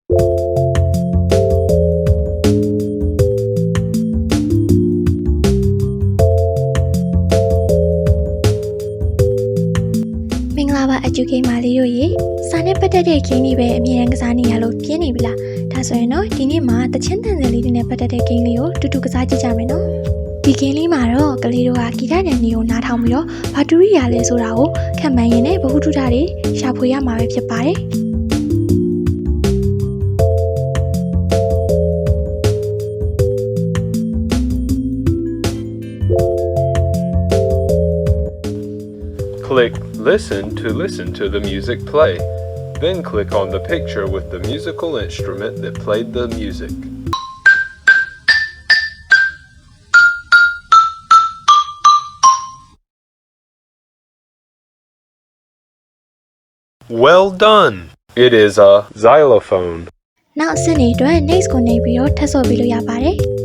မင်္ဂလာပါအကျူကိန်းမလေးတို့ရေစာနဲ့ပတ်သက်တဲ့ဂိမ်းတွေပဲအမြဲတမ်းကစားနေရလို့ပြင်းနေပြီလားဒါဆိုရင်တော့ဒီနေ့မှာတချင်းတန်စင်လေးတွေနဲ့ပတ်သက်တဲ့ဂိမ်းလေးကိုတူတူကစားကြည့်ကြမယ်နော်ဒီဂိမ်းလေးမှာတော့ကလေးတို့ကဂီတတန်တွေကိုနားထောင်ပြီးတော့ဘာတူရီရလဲဆိုတာကိုခံမှန်းရင်းနဲ့ဘဟုတုထတွေရှာဖွေရမှာပဲဖြစ်ပါတယ် Click Listen to the music play. Then click on the picture with the musical instrument that played the music. Well done! It is a xylophone. နောက်အဆင့်တွေအတွက် next ကိုနေပြီးတော့ထပ်ဆော့ပေးလို့ရပါတယ်